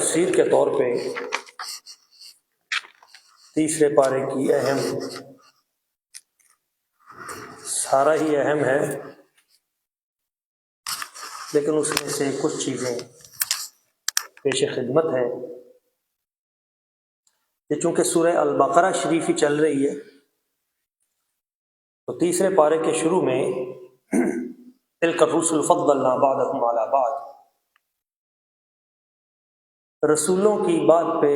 تفسیر کے طور پہ تیسرے پارے کی اہم، سارا ہی اہم ہے لیکن اس میں سے کچھ چیزیں پیش خدمت ہیں کہ چونکہ سورہ البقرہ شریف ہی چل رہی ہے تو تیسرے پارے کے شروع میں تلک الرسل فضلنا بعضهم علی بعض، رسولوں کی بات پہ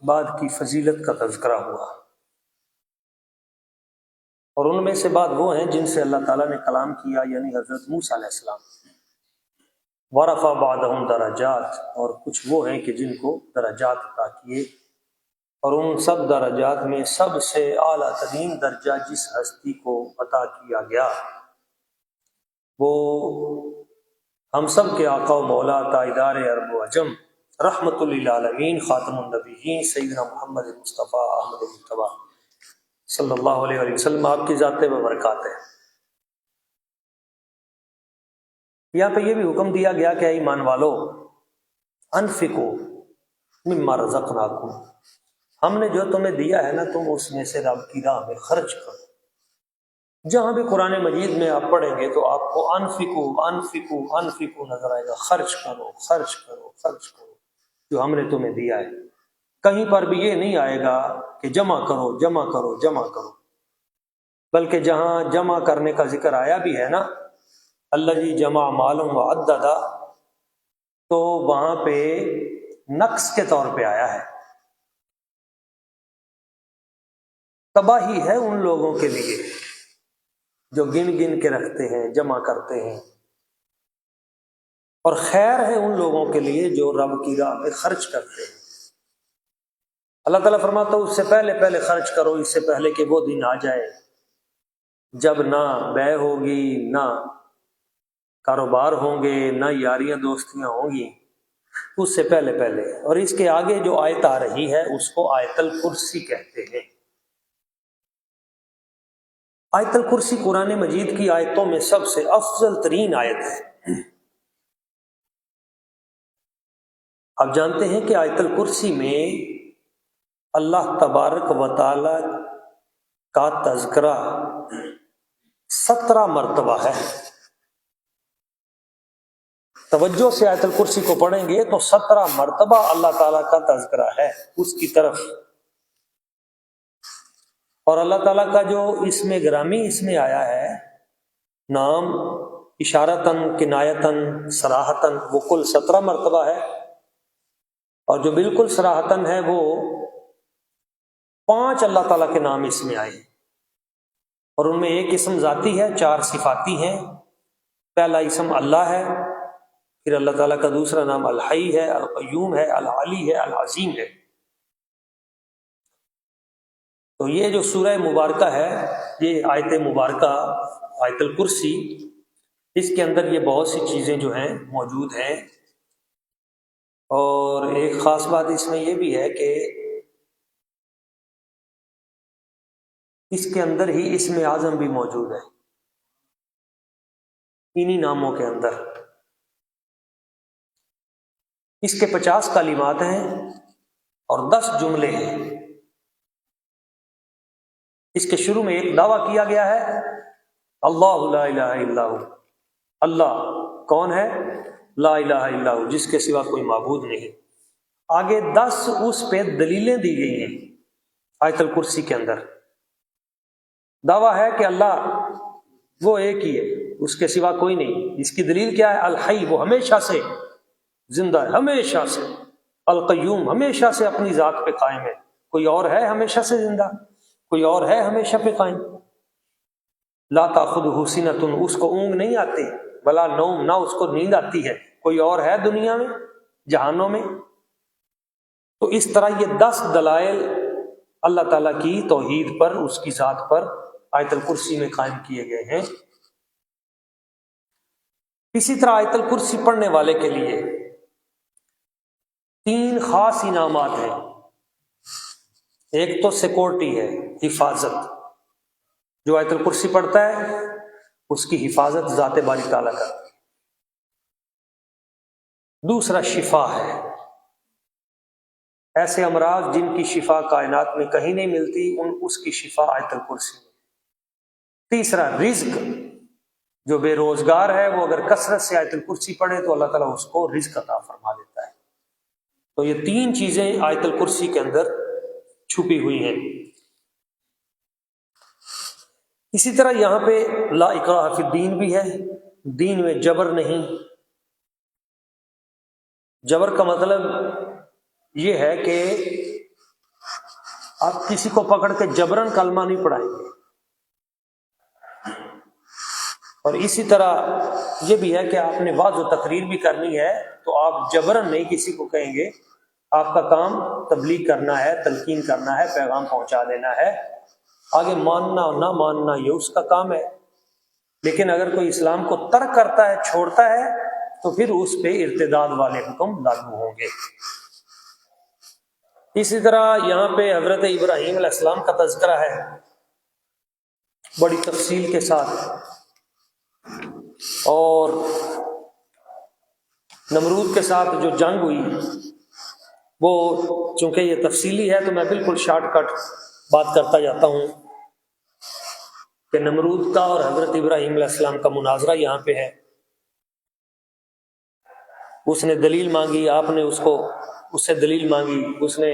بعد کی فضیلت کا تذکرہ ہوا، اور ان میں سے بعد وہ ہیں جن سے اللہ تعالیٰ نے کلام کیا، یعنی حضرت موسیٰ علیہ السلام، ورفع بعضهم درجات، اور کچھ وہ ہیں کہ جن کو درجات عطا کیے، اور ان سب درجات میں سب سے اعلیٰ ترین درجہ جس ہستی کو عطا کیا گیا وہ ہم سب کے آقا و مولا تاجدار عرب و عجم رحمت للعالمین خاتم النبیین سیدنا محمد مصطفیٰ احمد مجتبیٰ صلی اللہ علیہ وآلہ وسلم، آپ کی ذات و برکات ہے۔ یہاں پہ یہ بھی حکم دیا گیا کہ اے ایمان والو انفقوا مما رزقناکم، ہم نے جو تمہیں دیا ہے نا تم اس میں سے رب کی راہ میں خرچ کرو۔ جہاں بھی قرآن مجید میں آپ پڑھیں گے تو آپ کو انفقوا انفقوا انفقوا نظر آئے گا، خرچ کرو خرچ کرو خرچ کرو جو ہم نے تمہیں دیا ہے۔ کہیں پر بھی یہ نہیں آئے گا کہ جمع کرو جمع کرو جمع کرو، بلکہ جہاں جمع کرنے کا ذکر آیا بھی ہے نا الذی جمع مالا وعددا، تو وہاں پہ نقص کے طور پہ آیا ہے۔ تباہی ہے ان لوگوں کے لیے جو گن گن کے رکھتے ہیں، جمع کرتے ہیں، اور خیر ہے ان لوگوں کے لیے جو رب کی راہ میں خرچ کرتے ہیں۔ اللہ تعالیٰ فرماتا ہے اس سے پہلے پہلے خرچ کرو، اس سے پہلے کہ وہ دن آ جائے جب نہ بے ہوگی، نہ کاروبار ہوں گے، نہ یاریاں دوستیاں ہوں گی، اس سے پہلے پہلے۔ اور اس کے آگے جو آیت آ رہی ہے اس کو آیت الکرسی کہتے ہیں۔ آیت الکرسی قرآن مجید کی آیتوں میں سب سے افضل ترین آیت ہے۔ آپ جانتے ہیں کہ آیت الکرسی میں اللہ تبارک و تعالی کا تذکرہ 17 مرتبہ ہے۔ توجہ سے آیت الکرسی کو پڑھیں گے تو 17 مرتبہ اللہ تعالیٰ کا تذکرہ ہے اس کی طرف، اور اللہ تعالیٰ کا جو اسم گرامی اس میں آیا ہے نام اشارتاً کنایتاً صراحتاً، وہ کل 17 مرتبہ ہے، اور جو بالکل صراحتاً ہے وہ 5 اللہ تعالیٰ کے نام اس میں آئے ہیں، اور ان میں ایک اسم ذاتی ہے، 4 صفاتی ہیں۔ پہلا اسم اللہ ہے، پھر اللہ تعالیٰ کا دوسرا نام الحی ہے، القیوم ہے، العلی ہے، العظیم ہے۔ تو یہ جو سورہ مبارکہ ہے، یہ آیت مبارکہ آیت الکرسی، اس کے اندر یہ بہت سی چیزیں جو ہیں موجود ہیں، اور ایک خاص بات اس میں یہ بھی ہے کہ اس کے اندر ہی اسم اعظم بھی موجود ہے، انہی ناموں کے اندر۔ اس کے 50 کلمات ہیں اور 10 جملے ہیں۔ اس کے شروع میں ایک دعویٰ کیا گیا ہے، اللہ لا الہ الا ہو، اللہ کون ہے؟ لا الہ الا ہو، جس کے سوا کوئی معبود نہیں۔ آگے 10 اس پہ دلیلیں دی گئی ہیں آیت الکرسی کے اندر۔ دعویٰ ہے کہ اللہ وہ ایک ہی ہے، اس کے سوا کوئی نہیں۔ اس کی دلیل کیا ہے؟ الحی، وہ ہمیشہ سے زندہ ہے، ہمیشہ سے۔ القیوم، ہمیشہ سے اپنی ذات پہ قائم ہے، کوئی اور ہے ہمیشہ سے زندہ؟ کوئی اور ہے ہمیشہ پہ قائم؟ لا تاخذہ سنۃ، اس کو اونگ نہیں آتی، بلا نوم، نہ اس کو نیند آتی ہے۔ کوئی اور ہے دنیا میں، جہانوں میں؟ تو اس طرح یہ 10 دلائل اللہ تعالیٰ کی توحید پر، اس کی ذات پر آیت الکرسی میں قائم کیے گئے ہیں۔ اسی طرح آیت الکرسی پڑھنے والے کے لیے 3 خاص انعامات ہیں۔ ایک تو سیکورٹی ہے، حفاظت، جو آیت الکرسی پڑھتا ہے اس کی حفاظت ذات باری تعالیٰ کرتی ہے۔ دوسرا شفا ہے، ایسے امراض جن کی شفا کائنات میں کہیں نہیں ملتی، اس کی شفا آیت الکرسی میں۔ تیسرا، رزق، جو بے روزگار ہے وہ اگر کثرت سے آیت الکرسی پڑھے تو اللہ تعالیٰ اس کو رزق عطا فرما دیتا ہے۔ تو یہ تین چیزیں آیت الکرسی کے اندر چھپی ہوئی ہیں۔ اسی طرح یہاں پہ لا اکراہ فی الدین بھی ہے، دین میں جبر نہیں۔ جبر کا مطلب یہ ہے کہ آپ کسی کو پکڑ کے جبرن کلمہ نہیں پڑھائیں گے، اور اسی طرح یہ بھی ہے کہ آپ نے وعظ و تقریر بھی کرنی ہے تو آپ جبرن نہیں کسی کو کہیں گے، آپ کا کام تبلیغ کرنا ہے، تلقین کرنا ہے، پیغام پہنچا دینا ہے، آگے ماننا اور نہ ماننا یہ اس کا کام ہے۔ لیکن اگر کوئی اسلام کو ترک کرتا ہے، چھوڑتا ہے، تو پھر اس پہ ارتداد والے حکم لاگو ہوں گے۔ اسی طرح یہاں پہ حضرت ابراہیم علیہ السلام کا تذکرہ ہے بڑی تفصیل کے ساتھ، اور نمرود کے ساتھ جو جنگ ہوئی وہ چونکہ یہ تفصیلی ہے تو میں بالکل شارٹ کٹ بات کرتا جاتا ہوں کہ نمرود کا اور حضرت ابراہیم علیہ السلام کا مناظرہ یہاں پہ ہے۔ اس نے دلیل مانگی، آپ نے اس سے دلیل مانگی، اس نے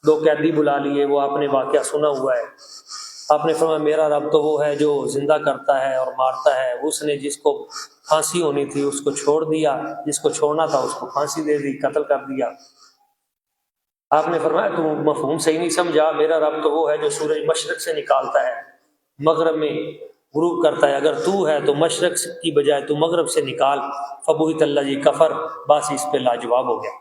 2 قیدی بلا لیے، وہ آپ نے واقعہ سنا ہوا ہے۔ آپ نے فرمایا میرا رب تو وہ ہے جو زندہ کرتا ہے اور مارتا ہے، اس نے جس کو پھانسی ہونی تھی اس کو چھوڑ دیا، جس کو چھوڑنا تھا اس کو پھانسی دے دی، قتل کر دیا۔ آپ نے فرمایا تو مفہوم صحیح نہیں سمجھا، میرا رب تو وہ ہے جو سورج مشرق سے نکالتا ہے مغرب میں غروب کرتا ہے، اگر تو ہے تو مشرق کی بجائے تو مغرب سے نکال، فبہت الذی کفر، بس اس پہ لاجواب ہو گیا۔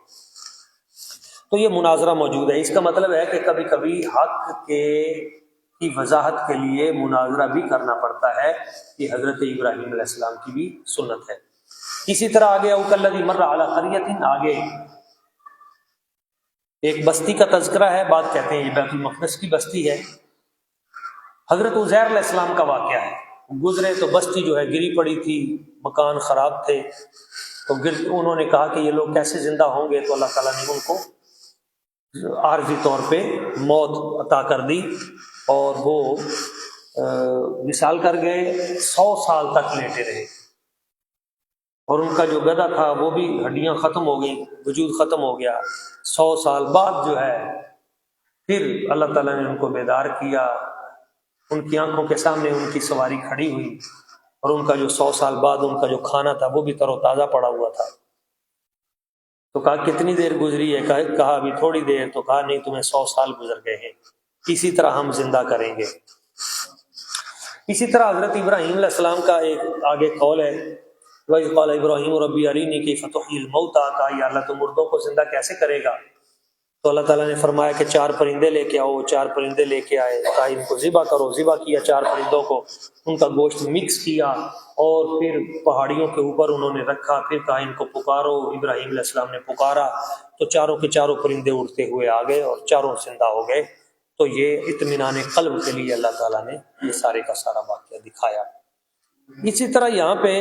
تو یہ مناظرہ موجود ہے۔ اس کا مطلب ہے کہ کبھی کبھی حق کی وضاحت کے لیے مناظرہ بھی کرنا پڑتا ہے، یہ حضرت ابراہیم علیہ السلام کی بھی سنت ہے۔ اسی طرح آگے او کالذی مر علی قریۃ، آگے ایک بستی کا تذکرہ ہے، بعد کہتے ہیں یہ بیت المقدس کی بستی ہے۔ حضرت عزیر علیہ السلام کا واقعہ ہے، گزرے تو بستی جو ہے گری پڑی تھی، مکان خراب تھے، تو انہوں نے کہا کہ یہ لوگ کیسے زندہ ہوں گے، تو اللہ تعالیٰ نے ان کو عارضی طور پہ موت عطا کر دی، اور وہ وصال کر گئے، 100 سال تک لیٹے رہے، اور ان کا جو گدھا تھا وہ بھی ہڈیاں ختم ہو گئیں، وجود ختم ہو گیا۔ 100 سال بعد جو ہے پھر اللہ تعالیٰ نے ان کو بیدار کیا، ان کی آنکھوں کے سامنے ان کی سواری کھڑی ہوئی، اور ان کا جو 100 سال بعد ان کا جو کھانا تھا وہ بھی تر و تازہ پڑا ہوا تھا۔ تو کہا کتنی دیر گزری ہے، کہا ابھی تھوڑی دیر، تو کہا نہیں تمہیں 100 سال گزر گئے ہیں، اسی طرح ہم زندہ کریں گے۔ اسی طرح حضرت ابراہیم علیہ السلام کا ایک آگے قول ہے، وَإِذْ قَالَ إِبْرَاهِيمُ رَبِّ أَرِنِي كَيْفَ تُحْيِي الْمَوْتَىٰ، کہا یا اللہ تو مردوں کو زندہ کیسے کرے گا؟ تو اللہ تعالیٰ نے فرمایا کہ 4 پرندے لے کے آؤ، 4 پرندے لے کے آئے، کہا ان کو ذبح کرو، ذبح کیا 4 پرندوں کو، ان کا گوشت مکس کیا، اور پھر پہاڑیوں کے اوپر انہوں نے رکھا، پھر کہا ان کو پکارو، ابراہیم علیہ السلام نے پکارا تو چاروں کے چاروں پرندے اڑتے ہوئے آ گئے اور چاروں زندہ ہو گئے۔ تو یہ اطمینان قلب کے لیے اللہ تعالیٰ نے یہ سارے کا سارا واقعہ دکھایا۔ اسی طرح یہاں پہ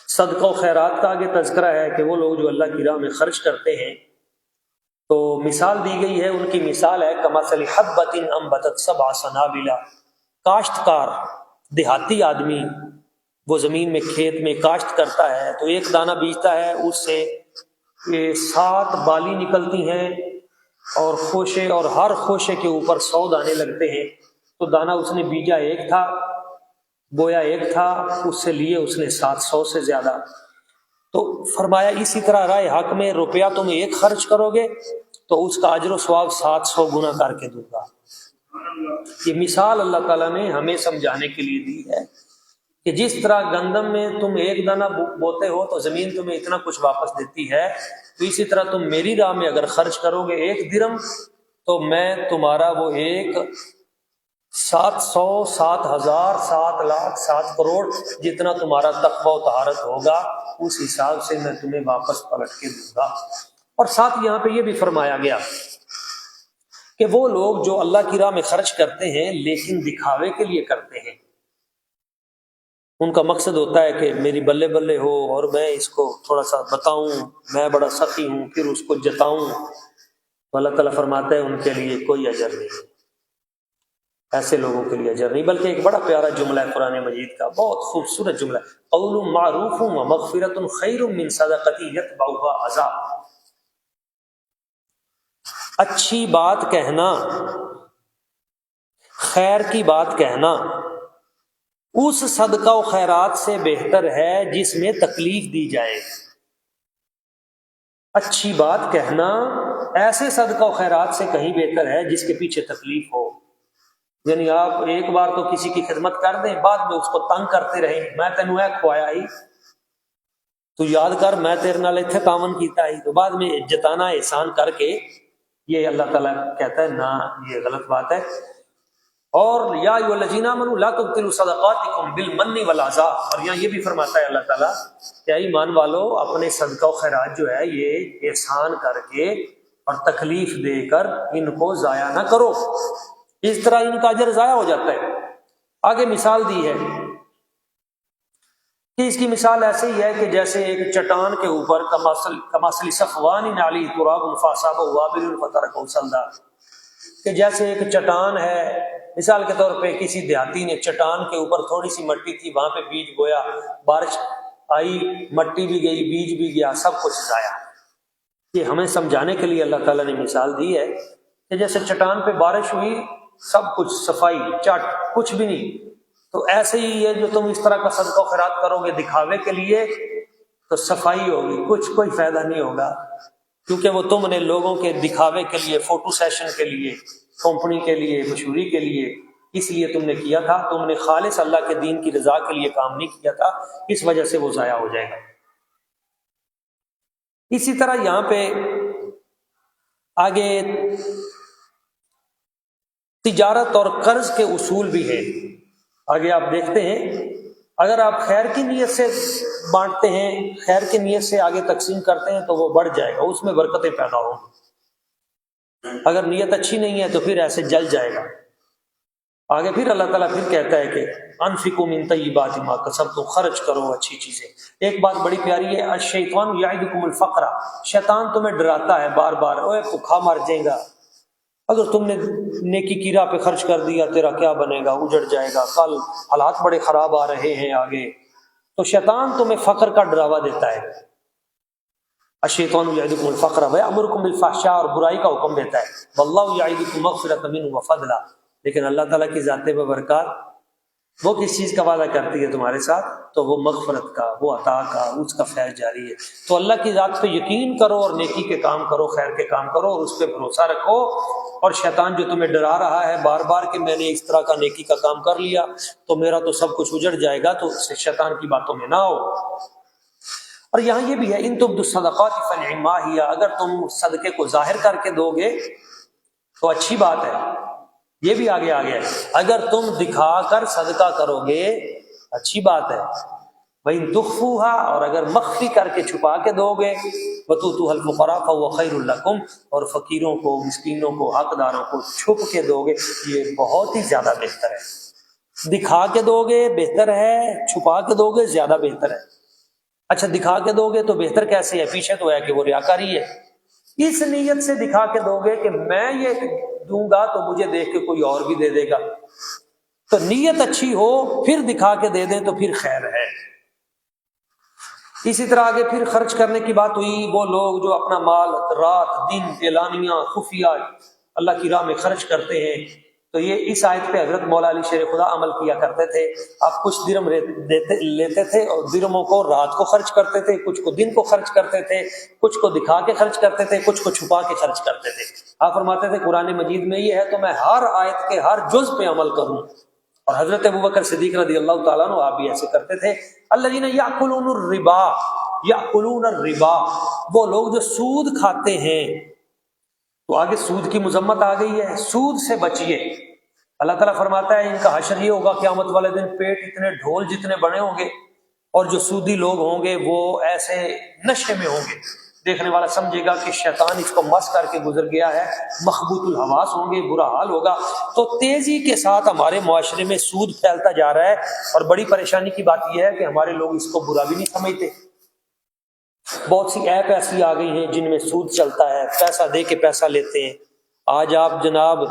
صدقہ و خیرات کا آگے تذکرہ ہے کہ وہ لوگ جو اللہ کی راہ میں خرچ کرتے ہیں، تو مثال دی گئی ہے، ان کی مثال ہے کمثل حبۃ انبتت 7 سنابل، کاشتکار دیہاتی آدمی وہ زمین میں کھیت میں کاشت کرتا ہے تو ایک دانہ بیجتا ہے، اس سے 7 بالی نکلتی ہیں اور خوشے، اور ہر خوشے کے اوپر 100 دانے لگتے ہیں۔ تو دانہ اس نے بیجا ایک تھا، بویا ایک تھا، اس سے لیے اس نے 700 سے زیادہ۔ تو فرمایا اسی طرح راہ حق میں روپیہ تم ایک خرچ کرو گے تو اس کا اجر و ثواب 700 گنا کر کے دوں گا۔ یہ مثال اللہ تعالیٰ نے ہمیں سمجھانے کے لیے دی ہے کہ جس طرح گندم میں تم ایک دانہ بوتے ہو تو زمین تمہیں اتنا کچھ واپس دیتی ہے، تو اسی طرح تم میری راہ میں اگر خرچ کرو گے 1 درہم تو میں تمہارا وہ 700 7,000 7 لاکھ 7 کروڑ جتنا تمہارا تقوی و طہارت ہوگا اس حساب سے میں تمہیں واپس پلٹ کے دوں گا۔ اور ساتھ یہاں پہ یہ بھی فرمایا گیا کہ وہ لوگ جو اللہ کی راہ میں خرچ کرتے ہیں لیکن دکھاوے کے لیے کرتے ہیں، ان کا مقصد ہوتا ہے کہ میری بلے بلے ہو اور میں اس کو تھوڑا سا بتاؤں، میں بڑا سخی ہوں، پھر اس کو جتاؤں، تو اللہ تعالیٰ فرماتا ہے ان کے لیے کوئی اجر نہیں، ایسے لوگوں کے لیے اجر نہیں۔ بلکہ ایک بڑا پیارا جملہ ہے قرآن مجید کا، بہت خوبصورت جملہ ہے، قول معروف و مغفرۃ خیر من صدقۃ یتبعها اذی۔ اچھی بات کہنا، خیر کی بات کہنا اس صدقہ و خیرات سے بہتر ہے جس میں تکلیف دی جائے۔ اچھی بات کہنا ایسے صدقہ و خیرات سے کہیں بہتر ہے جس کے پیچھے تکلیف ہو۔ یعنی آپ ایک بار تو کسی کی خدمت کر دیں، بعد میں اس کو تنگ کرتے رہیں، میں تینوں اے کھوایا ہی، تو یاد کر میں تیرے نال ایتھے تعاون کیتا ہی، تو بعد میں جتانا احسان کر کے، یہ اللہ تعالیٰ کہتا ہے نا، یہ غلط بات ہے۔ اور یا ایھا الذین آمنوا لا تبطلوا صدقاتکم بالمن والاذی، اور یہاں یہ بھی فرماتا ہے اللہ تعالیٰ کہ ایمان والو اپنے صدقہ و خیرات جو ہے یہ احسان کر کے اور تکلیف دے کر ان کو ضائع نہ کرو، اس طرح ان کا اجر ضائع ہو جاتا ہے۔ آگے مثال دی ہے کہ اس کی مثال ایسے ہی ہے کہ جیسے ایک چٹان کے اوپر کمثل صفوان علی تراب فاصابہ وابل فترکہ صلدا، کہ جیسے ایک چٹان ہے، مثال کے طور پہ کسی دیہاتی نے چٹان کے اوپر تھوڑی سی مٹی تھی، وہاں پہ بیج بویا، بارش آئی، مٹی بھی گئی، بیج بھی گیا، سب کچھ ضائع۔ یہ ہمیں سمجھانے کے لیے اللہ تعالیٰ نے مثال دی ہے کہ جیسے چٹان پہ بارش ہوئی، سب کچھ صفائی چٹ، کچھ بھی نہیں، تو ایسے ہی ہے جو تم اس طرح کا صدقہ و خیرات کرو گے دکھاوے کے لیے تو صفائی ہوگی، کچھ کوئی فائدہ نہیں ہوگا، کیونکہ وہ تم نے لوگوں کے دکھاوے کے لیے، فوٹو سیشن کے لیے، کمپنی کے لیے، مشہوری کے لیے، اس لیے تم نے کیا تھا، تم نے خالص اللہ کے دین کی رضا کے لیے کام نہیں کیا تھا، اس وجہ سے وہ ضائع ہو جائے گا۔ اسی طرح یہاں پہ آگے تجارت اور قرض کے اصول بھی ہیں، آگے آپ دیکھتے ہیں، اگر آپ خیر کی نیت سے بانٹتے ہیں، خیر کی نیت سے آگے تقسیم کرتے ہیں تو وہ بڑھ جائے گا، اس میں برکتیں پیدا ہوں گی۔ اگر نیت اچھی نہیں ہے تو پھر ایسے جل جائے گا۔ آگے پھر اللہ تعالیٰ پھر کہتا ہے کہ انفقوا من طیبات ما کسبتم، خرچ کرو اچھی چیزیں۔ ایک بات بڑی پیاری ہے، الشیطان یعدکم الفقر، شیطان تمہیں ڈراتا ہے بار بار، اوے بھوکا مر جائے گا، اگر تم نے نیکی کی راہ پہ خرچ کر دیا تیرا کیا بنے گا، اجڑ جائے گا، کل حالات بڑے خراب آ رہے ہیں آگے، تو شیطان تمہیں فقر کا ڈراوا دیتا ہے۔ الشیطان یعدکم الفقر ویأمرکم بالفحشاء، اور برائی کا حکم دیتا ہے، واللہ یعدکم مغفرۃ منہ وفضلا، لیکن اللہ تعالیٰ کی ذات ببرکات وہ کس چیز کا وعدہ کرتی ہے تمہارے ساتھ؟ تو وہ مغفرت کا، وہ عطا کا، اس کا فیض جاری ہے۔ تو اللہ کی ذات پہ یقین کرو اور نیکی کے کام کرو، خیر کے کام کرو، اور اس پہ بھروسہ رکھو، اور شیطان جو تمہیں ڈرا رہا ہے بار بار کہ میں نے اس طرح کا نیکی کا کام کر لیا تو میرا تو سب کچھ اجڑ جائے گا، تو شیطان کی باتوں میں نہ ہو۔ اور یہاں یہ بھی ہے، ان تبدوا الصدقات فنعما ہی، اگر تم صدقے کو ظاہر کر کے دو گے تو اچھی بات ہے، یہ بھی آگے آ گیا ہے، اگر تم دکھا کر صدقہ کرو گے اچھی بات ہے، وَإِن تُخْفُوهَا، اور اگر مخفی کر کے چھپا کے دو گے، وَتُؤْتُوهَا الْفُقَرَاءَ فَهُوَ خَيْرٌ لَكُمْ، اور فقیروں کو، مسکینوں کو، حقداروں کو چھپ کے دو گے، یہ بہت ہی زیادہ بہتر ہے۔ دکھا کے دو گے بہتر ہے، چھپا کے دو گے زیادہ بہتر ہے۔ اچھا دکھا کے دو گے تو بہتر کیسے ہے؟ پیچھے تو ہے کہ وہ ریاکاری ہے، اس نیت سے دکھا کے دو گے کہ میں یہ دوں گا تو مجھے دیکھ کے کوئی اور بھی دے دے گا، تو نیت اچھی ہو پھر دکھا کے دے دیں تو پھر خیر ہے۔ اسی طرح آگے پھر خرچ کرنے کی بات ہوئی، وہ لوگ جو اپنا مال رات دن اعلانیہ خفیہ اللہ کی راہ میں خرچ کرتے ہیں، تو یہ اس آیت پہ حضرت مولا علی شیر خدا عمل کیا کرتے تھے، آپ کچھ درم لیتے تھے اور درموں کو رات کو خرچ کرتے تھے، کچھ کو دن کو خرچ کرتے تھے، کچھ کو دکھا کے خرچ کرتے تھے، کچھ کو چھپا کے خرچ کرتے تھے۔ آپ فرماتے تھے قرآن مجید میں یہ ہے تو میں ہر آیت کے ہر جز پہ عمل کروں، اور حضرت ابوبکر صدیق رضی اللہ تعالیٰ عنہ آپ بھی ایسے کرتے تھے۔ الذین یأکلون الربا، یأکلون الربا، وہ لوگ جو سود کھاتے ہیں، تو آگے سود کی مذمت آ گئی ہے، سود سے بچیے۔ اللہ تعالیٰ فرماتا ہے ان کا حشر یہ ہوگا قیامت والے دن، پیٹ اتنے ڈھول جتنے بنے ہوں گے، اور جو سودی لوگ ہوں گے وہ ایسے نشے میں ہوں گے، دیکھنے والا سمجھے گا کہ شیطان اس کو مس کر کے گزر گیا ہے، مخبوط الحواس ہوں گے، برا حال ہوگا۔ تو تیزی کے ساتھ ہمارے معاشرے میں سود پھیلتا جا رہا ہے، اور بڑی پریشانی کی بات یہ ہے کہ ہمارے لوگ اس کو برا بھی نہیں سمجھتے۔ بہت سی ایپ ایسی آ گئی ہیں جن میں سود چلتا ہے، پیسہ دے کے پیسہ لیتے ہیں۔ آج آپ جناب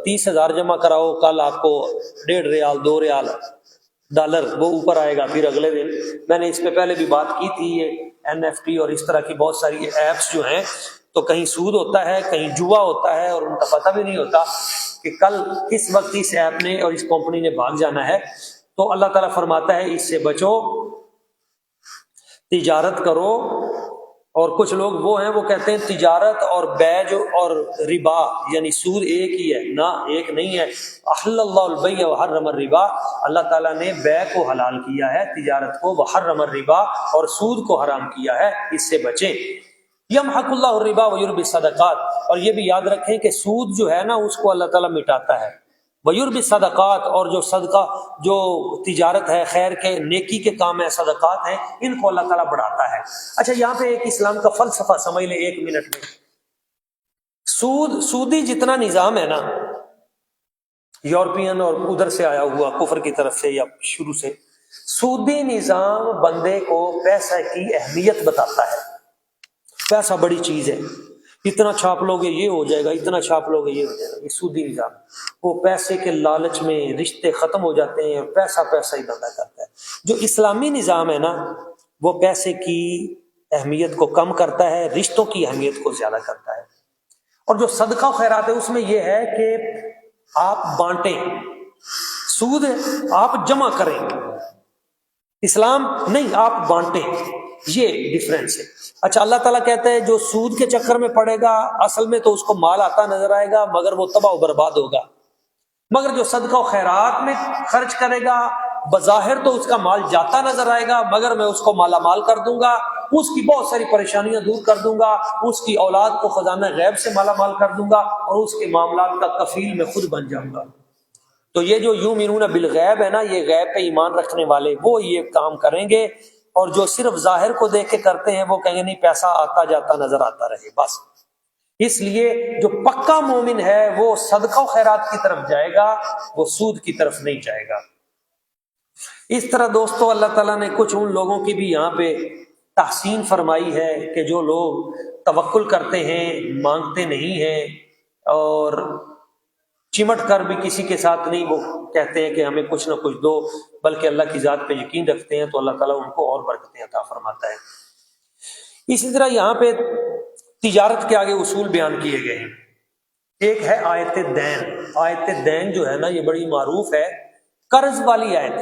30,000 جمع کراؤ، کل آپ کو 1.5 ریال 2 ریال ڈالر وہ اوپر آئے گا، پھر اگلے دن۔ میں نے اس پہ پہلے بھی بات کی تھی، یہ NFT اور اس طرح کی بہت ساری ایپس جو ہیں، تو کہیں سود ہوتا ہے، کہیں جوا ہوتا ہے، اور ان کا پتہ بھی نہیں ہوتا کہ کل کس وقت اس ایپ نے اور اس کمپنی نے بھاگ جانا ہے۔ تو اللہ تعالیٰ فرماتا ہے اس سے بچو، تجارت کرو۔ اور کچھ لوگ وہ ہیں وہ کہتے ہیں تجارت اور بیع اور ربا یعنی سود ایک ہی ہے، نہ ایک نہیں ہے۔ احل اللہ البیع وحرم الربا، اللہ تعالیٰ نے بیع کو حلال کیا ہے، تجارت کو، وحرم الربا اور سود کو حرام کیا ہے، اس سے بچیں۔ یمحق اللہ الربا ویربی الصدقات، اور یہ بھی یاد رکھیں کہ سود جو ہے نا اس کو اللہ تعالیٰ مٹاتا ہے، ویربی الصدقات، اور جو صدقہ جو تجارت ہے، خیر کے نیکی کے کام ہے، صدقات ہیں، ان کو اللہ تعالیٰ بڑھاتا ہے۔ اچھا یہاں پہ ایک اسلام کا فلسفہ سمجھ لیں 1 منٹ میں۔ سودی جتنا نظام ہے نا، یورپین اور ادھر سے آیا ہوا کفر کی طرف سے یا شروع سے، سودی نظام بندے کو پیسہ کی اہمیت بتاتا ہے۔ پیسہ بڑی چیز ہے، اتنا چھاپ لو گے یہ ہو جائے گا، اتنا چھاپ لو گے یہ ہو جائے گا۔ یہ سودی نظام، وہ پیسے کے لالچ میں رشتے ختم ہو جاتے ہیں اور پیسہ پیسہ ہی بندہ کرتا ہے۔ جو اسلامی نظام ہے نا وہ پیسے کی اہمیت کو کم کرتا ہے، رشتوں کی اہمیت کو زیادہ کرتا ہے۔ اور جو صدقہ و خیرات ہے اس میں یہ ہے کہ آپ بانٹیں، سود آپ جمع کریں، اسلام نہیں آپ بانٹیں، یہ ڈفرینس ہے۔ اچھا اللہ تعالیٰ کہتا ہے جو سود کے چکر میں پڑے گا اصل میں تو اس کو مال آتا نظر آئے گا مگر وہ تباہ و برباد ہوگا، مگر جو صدقہ و خیرات میں خرچ کرے گا بظاہر تو اس کا مال جاتا نظر آئے گا مگر میں اس کو مالا مال کر دوں گا، اس کی بہت ساری پریشانیاں دور کر دوں گا، اس کی اولاد کو خزانہ غیب سے مالا مال کر دوں گا اور اس کے معاملات کا کفیل میں خود بن جاؤں گا۔ تو یہ جو یؤمنون بالغیب ہے نا، یہ غیب پہ ایمان رکھنے والے وہ یہ کام کریں گے، اور جو صرف ظاہر کو دیکھ کے کرتے ہیں وہ کہیں گے نہیں پیسہ آتا جاتا نظر آتا رہے بس۔ اس لیے جو پکا مومن ہے وہ صدقہ و خیرات کی طرف جائے گا، وہ سود کی طرف نہیں جائے گا۔ اس طرح دوستو اللہ تعالیٰ نے کچھ ان لوگوں کی بھی یہاں پہ تحسین فرمائی ہے کہ جو لوگ توکل کرتے ہیں، مانگتے نہیں ہیں اور چمٹ کر بھی کسی کے ساتھ نہیں وہ کہتے ہیں کہ ہمیں کچھ نہ کچھ دو، بلکہ اللہ کی ذات پہ یقین رکھتے ہیں، تو اللہ تعالیٰ ان کو اور برکتیں عطا فرماتا ہے۔ اسی طرح یہاں پہ تجارت کے آگے اصول بیان کیے گئے ہیں۔ ایک ہے آیت دین۔ آیت دین جو ہے نا یہ بڑی معروف ہے، قرض والی آیت۔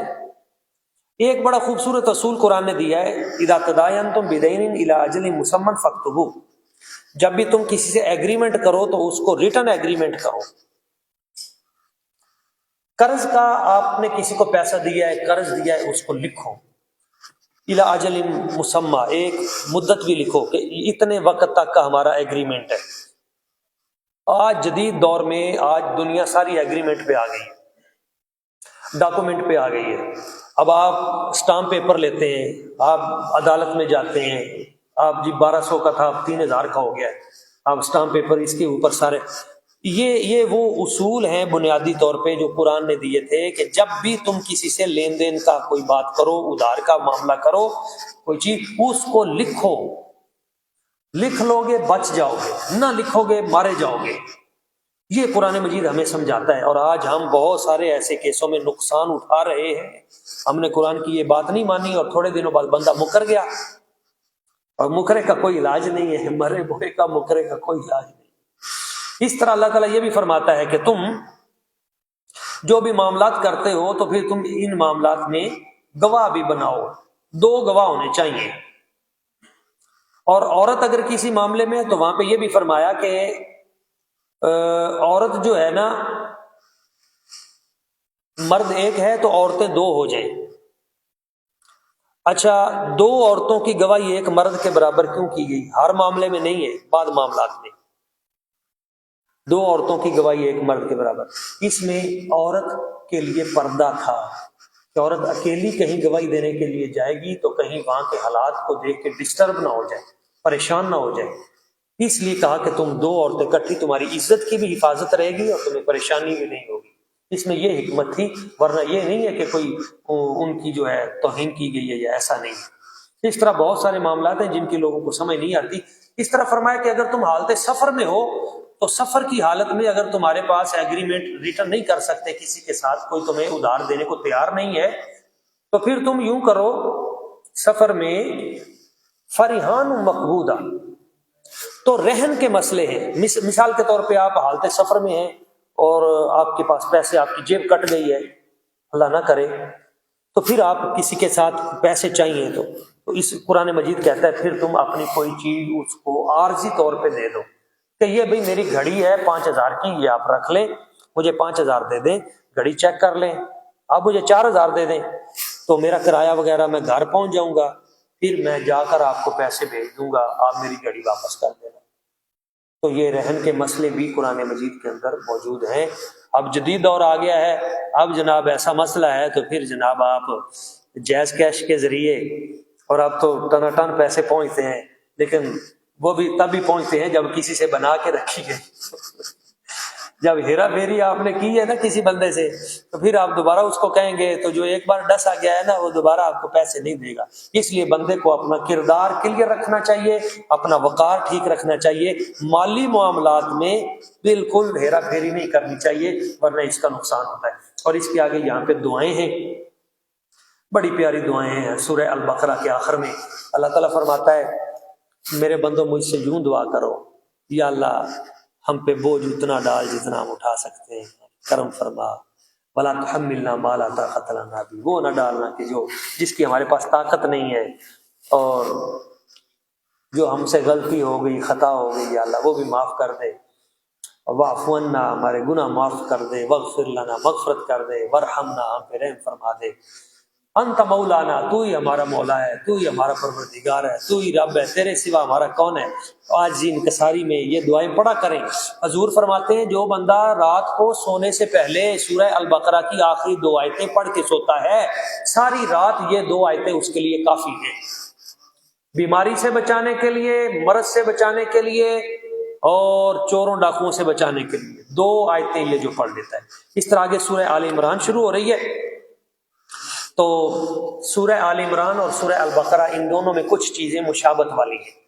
ایک بڑا خوبصورت اصول قرآن نے دیا ہے، اذا تداینتم بدین الی اجل مسمى فاکتبوہ، جب بھی تم کسی سے ایگریمنٹ کرو تو اس کو ریٹن ایگریمنٹ کرو۔ قرض کا آپ نے کسی کو پیسہ دیا ہے، قرض دیا ہے، اس کو لکھو الی اجل مسمى، ایک مدت بھی لکھو کہ اتنے وقت تک کا ہمارا ایگریمنٹ ہے۔ آج جدید دور میں آج دنیا ساری ایگریمنٹ پہ آ گئی ہے، ڈاکومنٹ پہ آ گئی ہے۔ اب آپ سٹامپ پیپر لیتے ہیں، آپ عدالت میں جاتے ہیں، آپ جی 1200 کا تھا اب 3000 کا ہو گیا ہے، آپ سٹامپ پیپر اس کے اوپر سارے، یہ وہ اصول ہیں بنیادی طور پہ جو قرآن نے دیے تھے کہ جب بھی تم کسی سے لین دین کا کوئی بات کرو، ادھار کا معاملہ کرو، کوئی چیز، اس کو لکھو۔ لکھ لو گے بچ جاؤ گے، نہ لکھو گے مارے جاؤ گے۔ یہ قرآن مجید ہمیں سمجھاتا ہے، اور آج ہم بہت سارے ایسے کیسوں میں نقصان اٹھا رہے ہیں۔ ہم نے قرآن کی یہ بات نہیں مانی اور تھوڑے دنوں بعد بندہ مکر گیا، اور مکرے کا کوئی علاج نہیں ہے، مرے ہوئے کا مکرے کا کوئی علاج نہیں۔ اس طرح اللہ تعالیٰ یہ بھی فرماتا ہے کہ تم جو بھی معاملات کرتے ہو تو پھر تم ان معاملات میں گواہ بھی بناؤ، 2 گواہ ہونے چاہیے۔ اور عورت اگر کسی معاملے میں تو وہاں پہ یہ بھی فرمایا کہ عورت جو ہے نا، مرد ایک ہے تو عورتیں 2 ہو جائیں۔ اچھا 2 عورتوں کی گواہی ایک مرد کے برابر کیوں کی گئی؟ ہر معاملے میں نہیں ہے، بعض معاملات میں 2 عورتوں کی گواہی ایک مرد کے برابر۔ اس میں عورت کے لیے پردہ تھا کہ عورت اکیلی کہیں گواہی دینے کے لیے جائے گی تو کہیں وہاں کے حالات کو دیکھ کے ڈسٹرب نہ ہو جائے، پریشان نہ ہو جائے، اس لیے کہا کہ تم 2 عورتیں اکٹھی، تمہاری عزت کی بھی حفاظت رہے گی اور تمہیں پریشانی بھی نہیں ہوگی۔ اس میں یہ حکمت تھی، ورنہ یہ نہیں ہے کہ کوئی ان کی جو ہے توہین کی گئی ہے یا ایسا نہیں۔ اس طرح بہت سارے معاملات ہیں جن کی لوگوں کو سمجھ نہیں آتی۔ اس طرح فرمایا کہ اگر تم حالت سفر میں ہو تو سفر کی حالت میں اگر تمہارے پاس ایگریمنٹ ریٹرن نہیں کر سکتے کسی کے ساتھ، کوئی تمہیں ادھار دینے کو تیار نہیں ہے، تو پھر تم یوں کرو سفر میں فریحان مقبوضہ، تو رہن کے مسئلے ہیں۔ مثال کے طور پہ آپ حالت سفر میں ہیں اور آپ کے پاس پیسے، آپ کی جیب کٹ گئی ہے، اللہ نہ کرے، تو پھر آپ کسی کے ساتھ پیسے چاہیے تو اس قرآن مجید کہتا ہے پھر تم اپنی کوئی چیز اس کو عارضی طور پہ دے دو کہ یہ بھئی میری گھڑی ہے 5,000 کی، یہ آپ رکھ لیں، مجھے 5,000 دے دیں، گھڑی چیک کر لیں، آپ مجھے 4,000 دے دیں تو میرا کرایہ وغیرہ میں گھر پہنچ جاؤں گا، پھر میں جا کر آپ کو پیسے بھیج دوں گا، آپ میری گھڑی واپس کر دینا۔ تو یہ رہن کے مسئلے بھی قرآن مجید کے اندر موجود ہیں۔ اب جدید دور آ گیا ہے، اب جناب ایسا مسئلہ ہے تو پھر جناب آپ جیز کیش کے ذریعے، اور اب تو ٹن پیسے پہنچتے ہیں، لیکن وہ بھی تب ہی پہنچتے ہیں جب کسی سے بنا کے رکھی گئی۔ جب ہیرا پھیری آپ نے کی ہے نا کسی بندے سے، تو پھر آپ دوبارہ اس کو کہیں گے تو جو ایک بار ڈسا گیا ہے نا وہ دوبارہ آپ کو پیسے نہیں دے گا۔ اس لیے بندے کو اپنا کردار کلیئر رکھنا چاہیے، اپنا وقار ٹھیک رکھنا چاہیے، مالی معاملات میں بالکل ہیرا پھیری نہیں کرنی چاہیے ورنہ اس کا نقصان ہوتا ہے۔ اور اس کے آگے یہاں پہ دعائیں ہیں، بڑی پیاری دعائیں ہیں۔ سورہ البقرہ کے آخر میں اللہ تعالیٰ فرماتا ہے میرے بندوں مجھ سے یوں دعا کرو، یا اللہ ہم پہ بوجھ اتنا ڈال جتنا ہم اٹھا سکتے ہیں، کرم فرما، ولا تحملنا ما لا طاقت لنا بہ، وہ نہ ڈالنا کہ جس کی ہمارے پاس طاقت نہیں ہے، اور جو ہم سے غلطی ہو گئی، خطا ہو گئی، یا اللہ وہ بھی معاف کر دے، واعف عنا، ہمارے گناہ معاف کر دے، واغفر لنا، مغفرت کر دے، وارحمنا، ہم پہ رحم فرما دے، انت مولانا، تو ہی ہمارا مولا ہے، تو ہی ہمارا پروردگار ہے، تو ہی رب ہے، تیرے سوا ہمارا کون ہے۔ آج انکساری میں یہ دعائیں پڑھا کریں۔ حضور فرماتے ہیں جو بندہ رات کو سونے سے پہلے سورہ البقرہ کی آخری 2 آیتیں پڑھ کے سوتا ہے، ساری رات یہ 2 آیتیں اس کے لیے کافی ہیں، بیماری سے بچانے کے لیے، مرض سے بچانے کے لیے، اور چوروں ڈاکوؤں سے بچانے کے لیے 2 آیتیں یہ جو پڑھ لیتا ہے۔ اس طرح آگے سورہ آل عمران شروع ہو رہی ہے، تو سورہ آل عمران اور سورہ البقرہ ان دونوں میں کچھ چیزیں مشابہت والی ہیں۔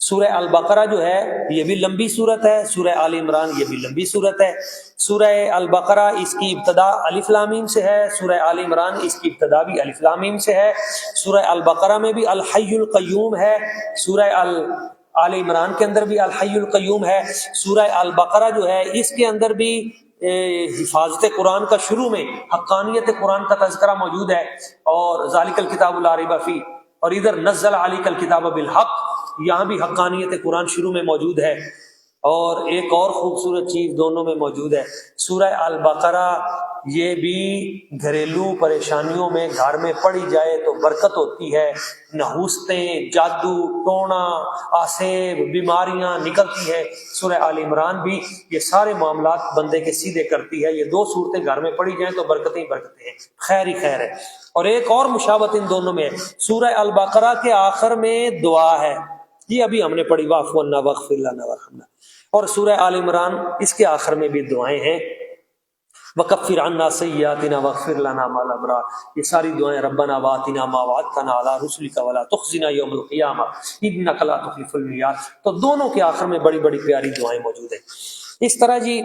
سورہ البقرہ جو ہے یہ بھی لمبی صورت ہے، سورہ آل عمران یہ بھی لمبی صورت ہے۔ سورہ البقرہ اس کی ابتدا الف لام میم سے ہے، سورہ آل عمران اس کی ابتدا بھی الف لام میم سے ہے۔ سورہ البقرہ میں بھی الحی القیوم ہے، سورہ آل عمران کے اندر بھی الحی القیوم ہے۔ سورہ البقرہ جو ہے اس کے اندر بھی حفاظت قرآن کا شروع میں حقانیت قرآن کا تذکرہ موجود ہے، اور ذالک الکتاب لا ریب فیہ، اور ادھر نزل علیک الکتاب بالحق، یہاں بھی حقانیت قرآن شروع میں موجود ہے۔ اور ایک اور خوبصورت چیز دونوں میں موجود ہے، سورہ البقرہ یہ بھی گھریلو پریشانیوں میں گھر میں پڑھی جائے تو برکت ہوتی ہے، نحوستیں، جادو ٹونا، آسیب، بیماریاں نکلتی ہے۔ سورہ آل عمران بھی یہ سارے معاملات بندے کے سیدھے کرتی ہے۔ یہ 2 صورتیں گھر میں پڑھی جائیں تو برکتیں ہی برکتیں ہیں، خیر ہی خیر ہے۔ اور ایک اور مشابہت ان دونوں میں ہے، سورہ البقرہ کے آخر میں دعا ہے، یہ ابھی ہم نے پڑھی، واعف عنا واغفر لنا وارحمنا، اور سورہ آل عمران اس کے آخر میں بھی دعائیں ہیں، وکفر عنا سیئاتنا واغفر لنا مع الابرار، یہ ساری دعائیں ربنا وآتنا ما وعدتنا علی رسلک ولا تخزنا یوم القیامہ انک لا تخلف المیعاد، تو دونوں کے آخر میں بڑی بڑی پیاری دعائیں موجود ہیں۔ اس طرح جی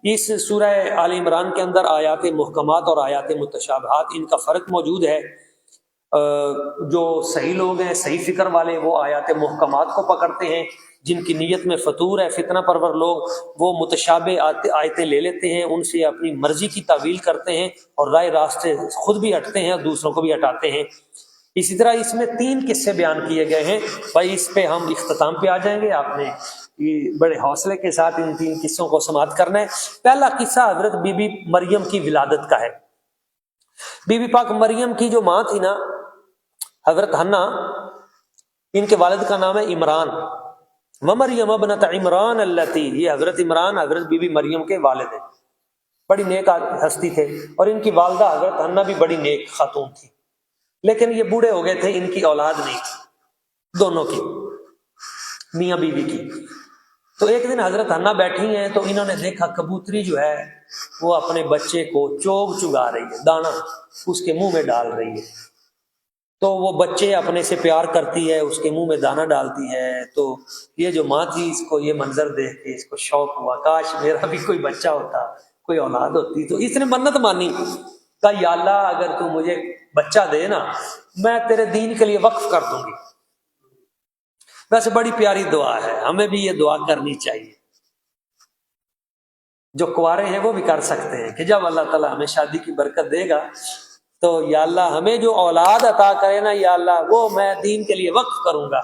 اس سورہ آل عمران کے اندر آیات محکمات اور آیات متشابہات، ان کا فرق موجود ہے۔ جو صحیح لوگ ہیں، صحیح فکر والے، وہ آیات محکمات کو پکڑتے ہیں، جن کی نیت میں فطور ہے، فتنہ پرور لوگ وہ متشابہ آیتیں لے لیتے ہیں، ان سے اپنی مرضی کی تعویل کرتے ہیں اور رائے راستے خود بھی ہٹتے ہیں اور دوسروں کو بھی ہٹاتے ہیں۔ اسی طرح اس میں 3 قصے بیان کیے گئے ہیں، بھائی اس پہ ہم اختتام پہ آ جائیں گے، آپ نے بڑے حوصلے کے ساتھ ان 3 قصوں کو سماعت کرنا ہے۔ پہلا قصہ حضرت بی بی مریم کی ولادت کا ہے۔ بی بی پاک مریم کی جو ماں تھی نا، حضرت حنا، ان کے والد کا نام ہے عمران، ومریم ابنت عمران اللتی، یہ حضرت عمران حضرت بی بی مریم کے والد ہیں، بڑی نیک ہستی تھے، اور ان کی والدہ حضرت حنا بھی بڑی نیک خاتون تھی، لیکن یہ بوڑھے ہو گئے تھے، ان کی اولاد نہیں تھی، دونوں کی، میاں بیوی کی۔ تو ایک دن حضرت حنا بیٹھی ہیں تو انہوں نے دیکھا کبوتری جو ہے وہ اپنے بچے کو چوگ چگا رہی ہے، دانا اس کے منہ میں ڈال رہی ہے۔ تو وہ بچے اپنے سے پیار کرتی ہے، اس کے منہ میں دانہ ڈالتی ہے، تو یہ جو ماں تھی اس کو یہ منظر دیکھ کے اس کو شوق ہوا، کاش میرا بھی کوئی بچہ ہوتا، کوئی اولاد ہوتی۔ تو اس نے منت مانی، کہا یا اللہ اگر تو مجھے بچہ دے نا، میں تیرے دین کے لیے وقف کر دوں گی۔ ویسے بڑی پیاری دعا ہے، ہمیں بھی یہ دعا کرنی چاہیے، جو کنوارے ہیں وہ بھی کر سکتے ہیں کہ جب اللہ تعالیٰ ہمیں شادی کی برکت دے گا تو یا اللہ ہمیں جو اولاد عطا کرے نا، یا اللہ وہ میں دین کے لیے وقف کروں گا۔